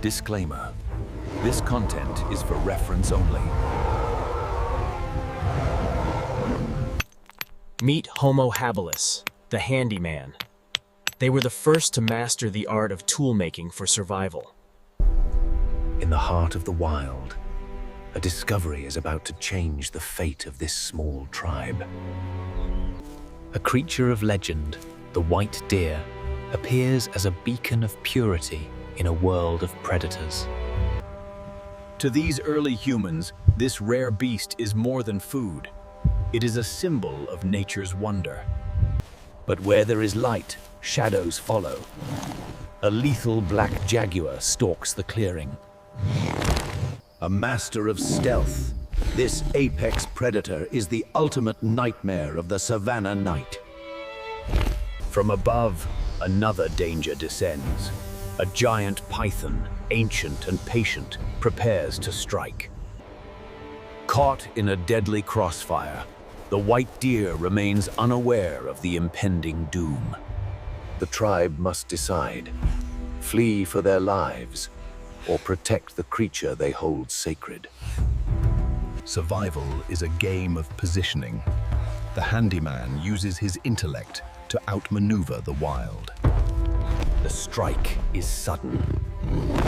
Disclaimer: this content is for reference only. Meet Homo Habilis, the handyman. They were the first to master the art of tool-making for survival. In the heart of the wild, a discovery is about to change the fate of this small tribe. A creature of legend, the white deer, appears as a beacon of purity in a world of predators. To these early humans, this rare beast is more than food. It is a symbol of nature's wonder. But where there is light, shadows follow. A lethal black jaguar stalks the clearing. A master of stealth, this apex predator is the ultimate nightmare of the savannah night. From above, another danger descends. A giant python, ancient and patient, prepares to strike. Caught in a deadly crossfire, the white deer remains unaware of the impending doom. The tribe must decide: flee for their lives or protect the creature they hold sacred. Survival is a game of positioning. The handyman uses his intellect to outmaneuver the wild. The strike is sudden.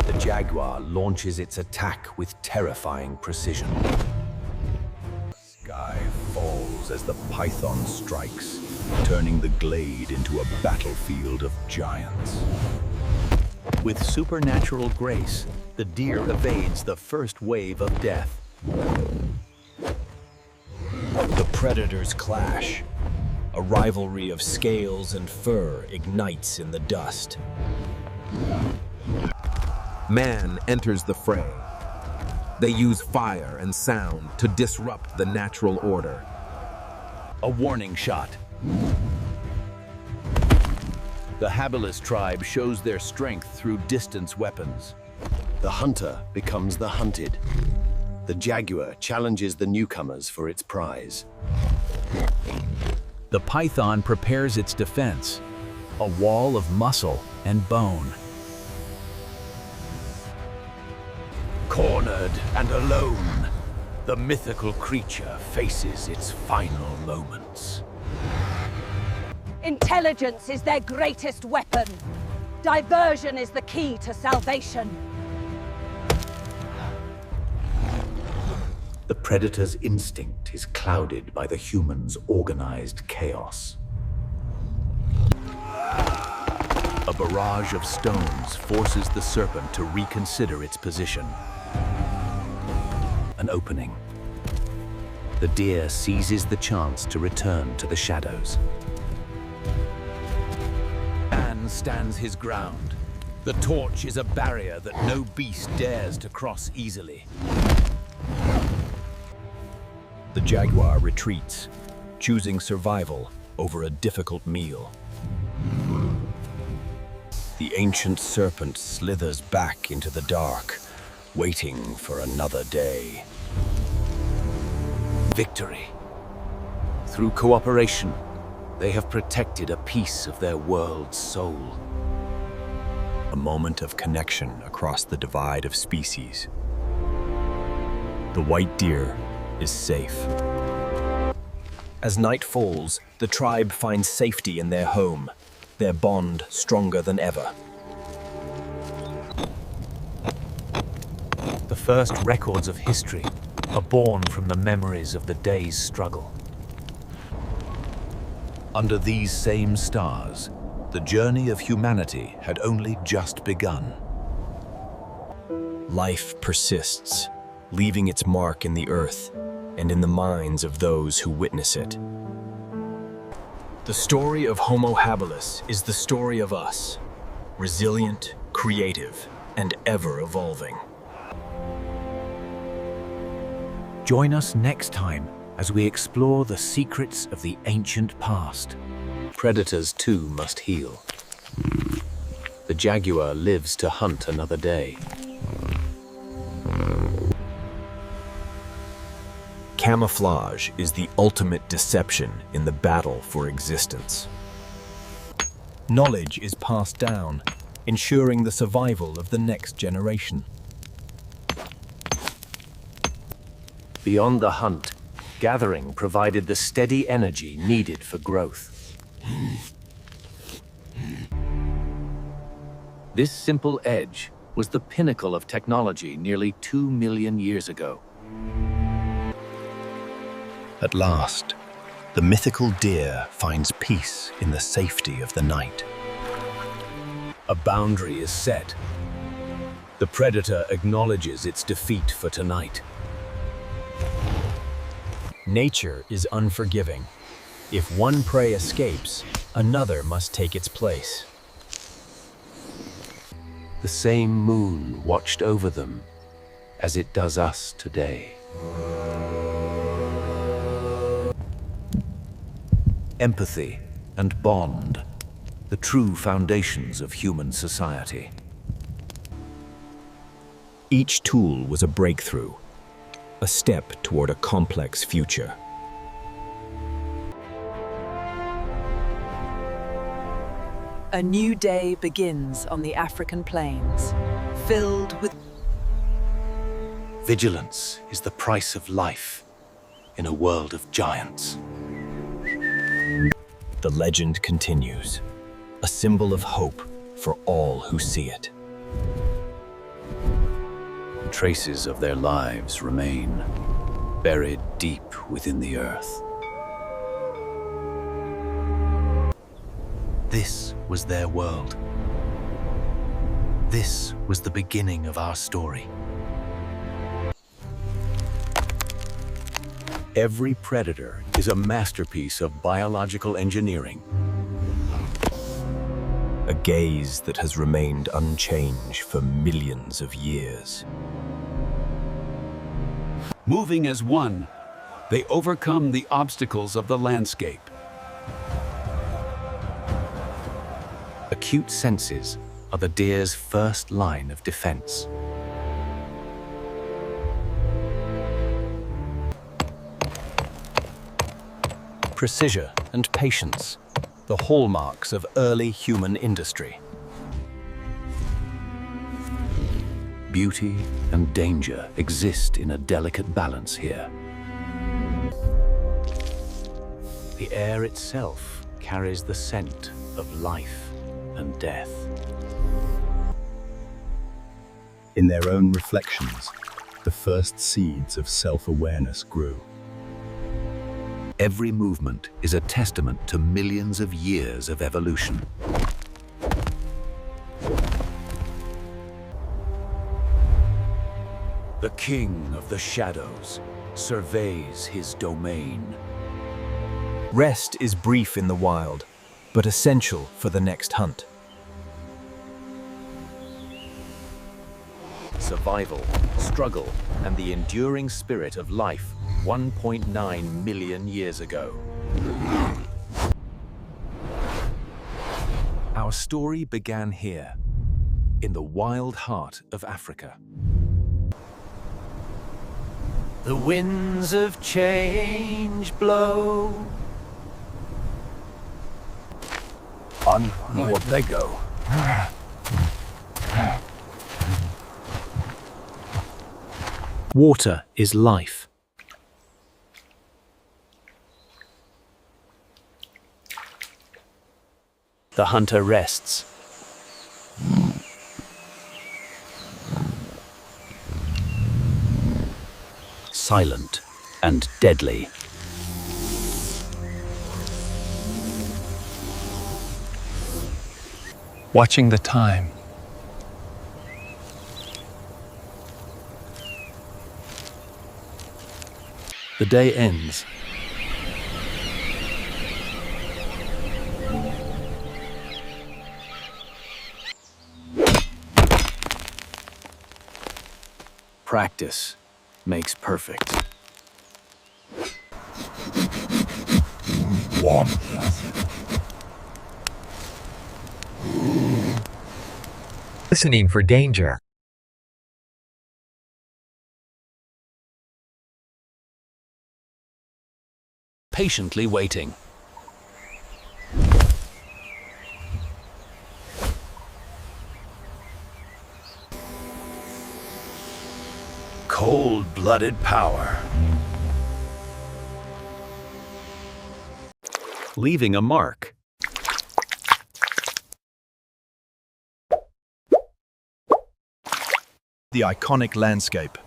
The jaguar launches its attack with terrifying precision. Sky falls as the python strikes, turning the glade into a battlefield of giants. With supernatural grace, the deer evades the first wave of death. The predators clash. A rivalry of scales and fur ignites in the dust. Man enters the fray. They use fire and sound to disrupt the natural order. A warning shot. The Habilis tribe shows their strength through distance weapons. The hunter becomes the hunted. The jaguar challenges the newcomers for its prize. The python prepares its defense, a wall of muscle and bone. Cornered and alone, the mythical creature faces its final moments. Intelligence is their greatest weapon. Diversion is the key to salvation. The predator's instinct is clouded by the human's organized chaos. A barrage of stones forces the serpent to reconsider its position. An opening. The deer seizes the chance to return to the shadows. Man stands his ground. The torch is a barrier that no beast dares to cross easily. The jaguar retreats, choosing survival over a difficult meal. The ancient serpent slithers back into the dark, waiting for another day. Victory. Through cooperation, they have protected a piece of their world's soul. A moment of connection across the divide of species. The white deer is safe. As night falls, the tribe finds safety in their home, their bond stronger than ever. The first records of history are born from the memories of the day's struggle. Under these same stars, the journey of humanity had only just begun. Life persists, leaving its mark in the earth and in the minds of those who witness it. The story of Homo Habilis is the story of us, resilient, creative, and ever-evolving. Join us next time as we explore the secrets of the ancient past. Predators too must heal. The jaguar lives to hunt another day. Camouflage is the ultimate deception in the battle for existence. Knowledge is passed down, ensuring the survival of the next generation. Beyond the hunt, gathering provided the steady energy needed for growth. This simple edge was the pinnacle of technology nearly 2 million years ago. At last, the mythical deer finds peace in the safety of the night. A boundary is set. The predator acknowledges its defeat for tonight. Nature is unforgiving. If one prey escapes, another must take its place. The same moon watched over them as it does us today. Empathy and bond, the true foundations of human society. Each tool was a breakthrough, a step toward a complex future. A new day begins on the African plains, filled with... Vigilance is the price of life in a world of giants. The legend continues, a symbol of hope for all who see it. Traces of their lives remain, buried deep within the earth. This was their world. This was the beginning of our story. Every predator is a masterpiece of biological engineering. A gaze that has remained unchanged for millions of years. Moving as one, they overcome the obstacles of the landscape. Acute senses are the deer's first line of defense. Precision and patience, the hallmarks of early human industry. Beauty and danger exist in a delicate balance here. The air itself carries the scent of life and death. In their own reflections, the first seeds of self-awareness grew. Every movement is a testament to millions of years of evolution. The king of the shadows surveys his domain. Rest is brief in the wild, but essential for the next hunt. Survival, struggle, and the enduring spirit of life 1.9 million years ago. Our story began here, in the wild heart of Africa. The winds of change blow. Onward they go. Water is life. The hunter rests. Silent and deadly. Watching the time. The day ends. Practice makes perfect. Listening for danger. Patiently waiting. Cold-blooded power. Leaving a mark. The iconic landscape.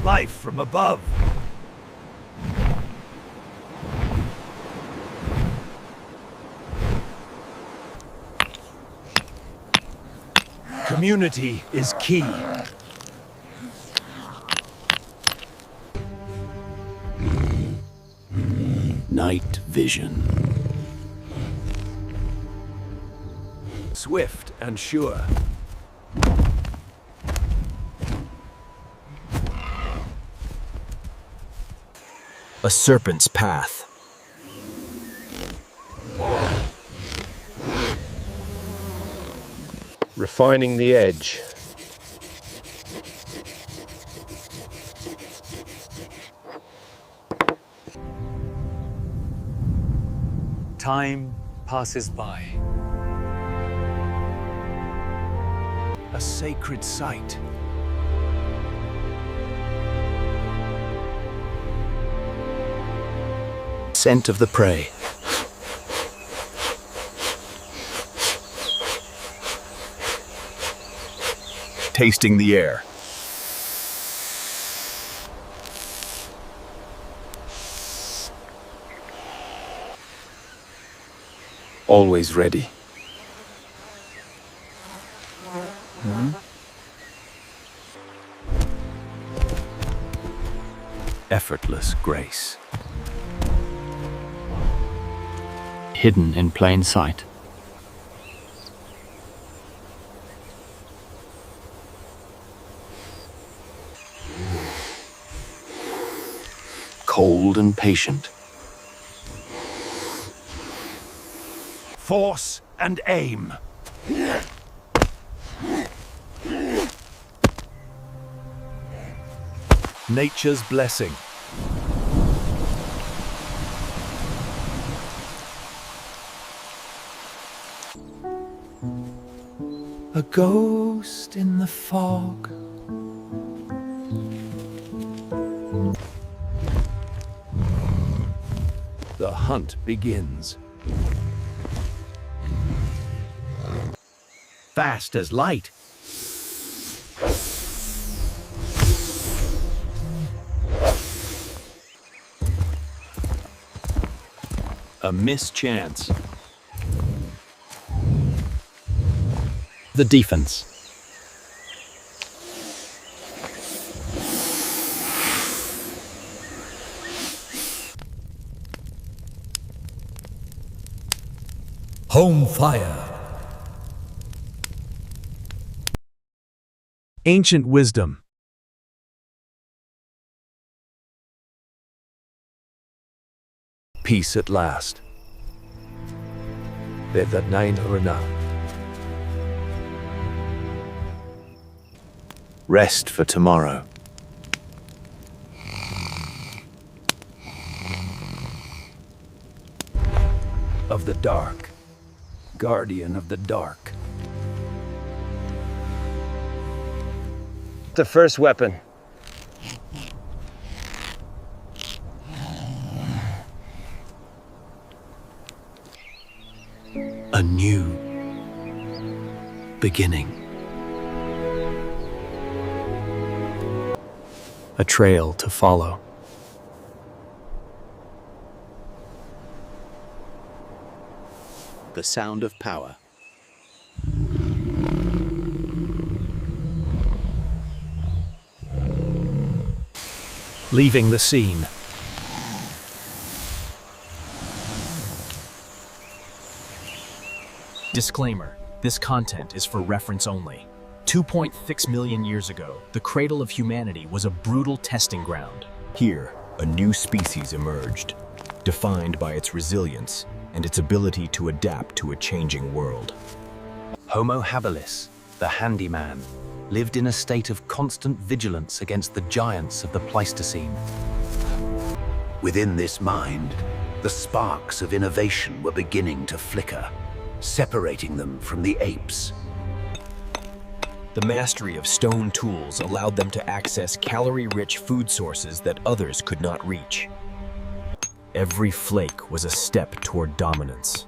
Life from above. Community is key. Night vision. Swift and sure. A serpent's path. Refining the edge. Time passes by. A sacred site. Scent of the prey. Tasting the air. Always ready. Effortless grace. Hidden in plain sight. Cold and patient. Force and aim. Nature's blessing. A ghost in the fog. The hunt begins. Fast as light. A mischance. The defense. Home fire. Ancient wisdom. Peace at last. That nine or enough. Rest for tomorrow. Of the dark. Guardian of the dark. The first weapon. A new beginning. A trail to follow. The sound of power. Leaving the scene. Disclaimer: this content is for reference only. 2.6 million years ago, the cradle of humanity was a brutal testing ground. Here, a new species emerged, defined by its resilience and its ability to adapt to a changing world. Homo Habilis, the handyman, lived in a state of constant vigilance against the giants of the Pleistocene. Within this mind, the sparks of innovation were beginning to flicker. separating them from the apes. The mastery of stone tools allowed them to access calorie-rich food sources that others could not reach. Every flake was a step toward dominance,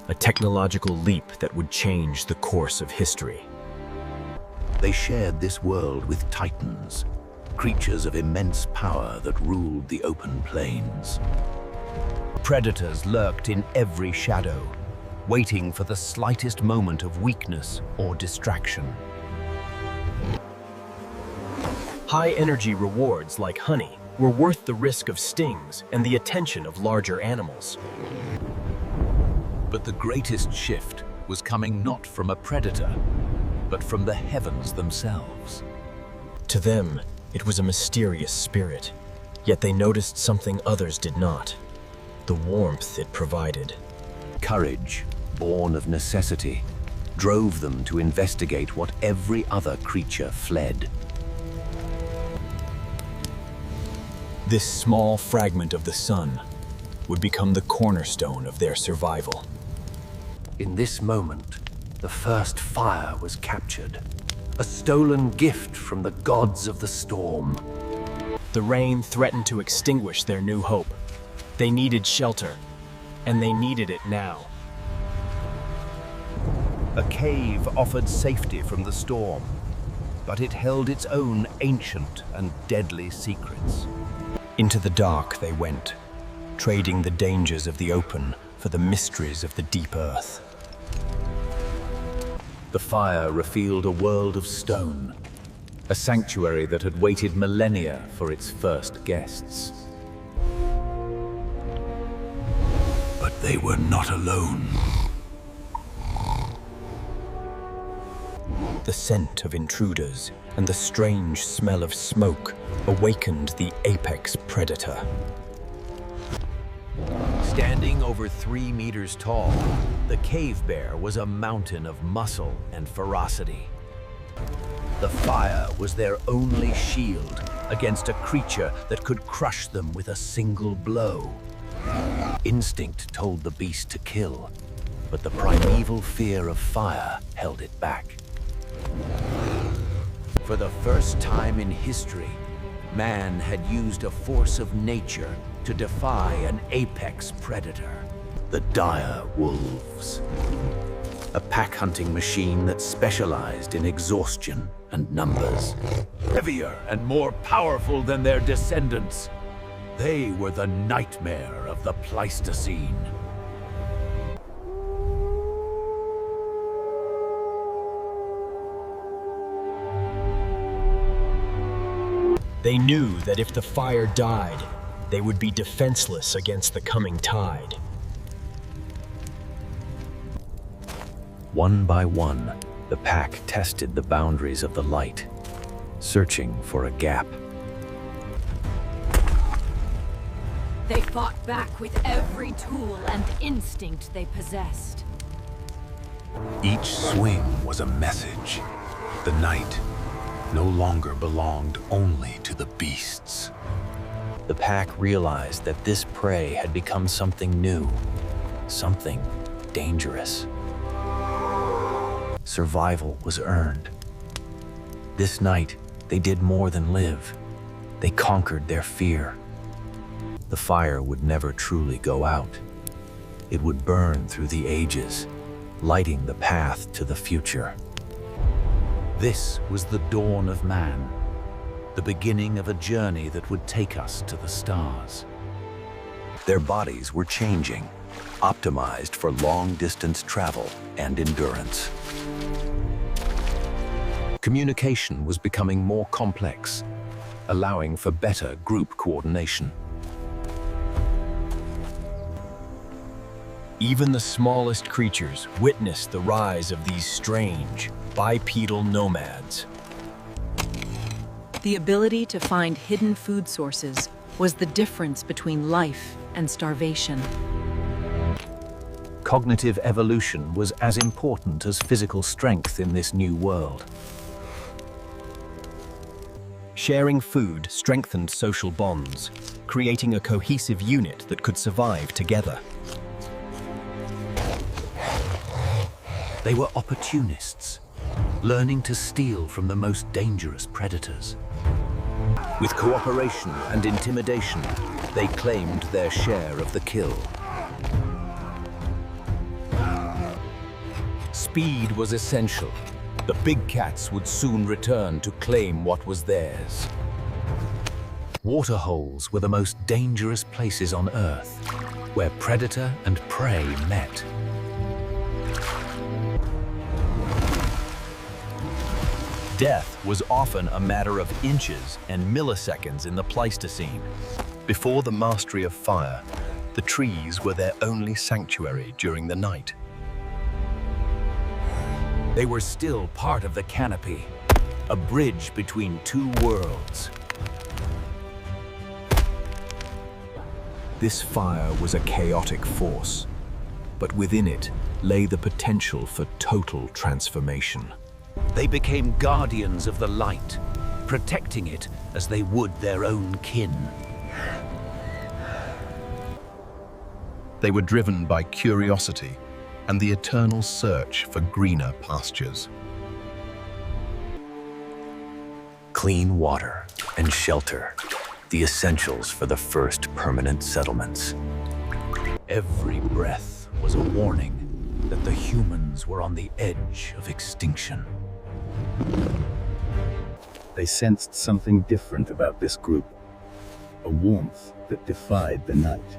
a technological leap that would change the course of history. They shared this world with titans, creatures of immense power that ruled the open plains. Predators lurked in every shadow, waiting for the slightest moment of weakness or distraction. High-energy rewards like honey were worth the risk of stings and the attention of larger animals. But the greatest shift was coming not from a predator, but from the heavens themselves. To them, it was a mysterious spirit, yet they noticed something others did not: the warmth it provided. Courage, born of necessity, drove them to investigate what every other creature fled. This small fragment of the sun would become the cornerstone of their survival. In this moment, the first fire was captured, a stolen gift from the gods of the storm. The rain threatened to extinguish their new hope. They needed shelter, and they needed it now. A cave offered safety from the storm, but it held its own ancient and deadly secrets. Into the dark they went, trading the dangers of the open for the mysteries of the deep earth. The fire revealed a world of stone, a sanctuary that had waited millennia for its first guests. But they were not alone. The scent of intruders and the strange smell of smoke awakened the apex predator. Standing over 3 meters tall, the cave bear was a mountain of muscle and ferocity. The fire was their only shield against a creature that could crush them with a single blow. Instinct told the beast to kill, but the primeval fear of fire held it back. For the first time in history, man had used a force of nature to defy an apex predator, the dire wolves. A pack-hunting machine that specialized in exhaustion and numbers. Heavier and more powerful than their descendants, they were the nightmare of the Pleistocene. They knew that if the fire died, they would be defenseless against the coming tide. One by one, the pack tested the boundaries of the light, searching for a gap. They fought back with every tool and instinct they possessed. Each swing was a message. The night no longer belonged only to the beasts. The pack realized that this prey had become something new, something dangerous. Survival was earned. This night, they did more than live. They conquered their fear. The fire would never truly go out. It would burn through the ages, lighting the path to the future. This was the dawn of man, the beginning of a journey that would take us to the stars. Their bodies were changing, optimized for long-distance travel and endurance. Communication was becoming more complex, allowing for better group coordination. Even the smallest creatures witnessed the rise of these strange, bipedal nomads. The ability to find hidden food sources was the difference between life and starvation. Cognitive evolution was as important as physical strength in this new world. Sharing food strengthened social bonds, creating a cohesive unit that could survive together. They were opportunists, learning to steal from the most dangerous predators. With cooperation and intimidation, they claimed their share of the kill. Speed was essential. The big cats would soon return to claim what was theirs. Waterholes were the most dangerous places on Earth, where predator and prey met. Death was often a matter of inches and milliseconds in the Pleistocene. Before the mastery of fire, the trees were their only sanctuary during the night. They were still part of the canopy, a bridge between two worlds. This fire was a chaotic force, but within it lay the potential for total transformation. They became guardians of the light, protecting it as they would their own kin. They were driven by curiosity and the eternal search for greener pastures. Clean water and shelter, the essentials for the first permanent settlements. Every breath was a warning that the humans were on the edge of extinction. They sensed something different about this group, a warmth that defied the night.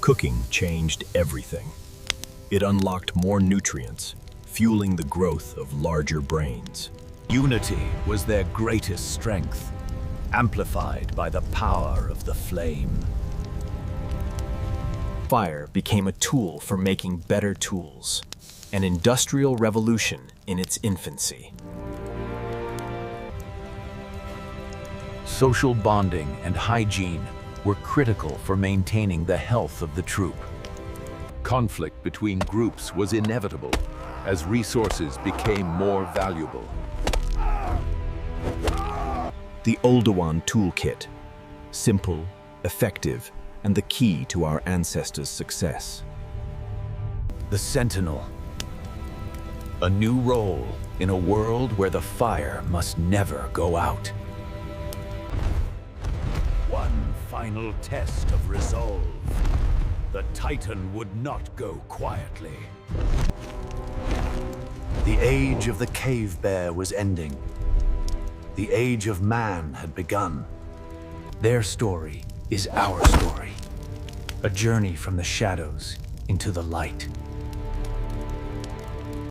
Cooking changed everything. It unlocked more nutrients, fueling the growth of larger brains. Unity was their greatest strength, amplified by the power of the flame. Fire became a tool for making better tools, an industrial revolution in its infancy. Social bonding and hygiene were critical for maintaining the health of the troop. Conflict between groups was inevitable as resources became more valuable. The Oldowan toolkit, simple, effective, and the key to our ancestors' success. The Sentinel, a new role in a world where the fire must never go out. One final test of resolve. The Titan would not go quietly. The age of the cave bear was ending. The age of man had begun. Their story is our story. A journey from the shadows into the light.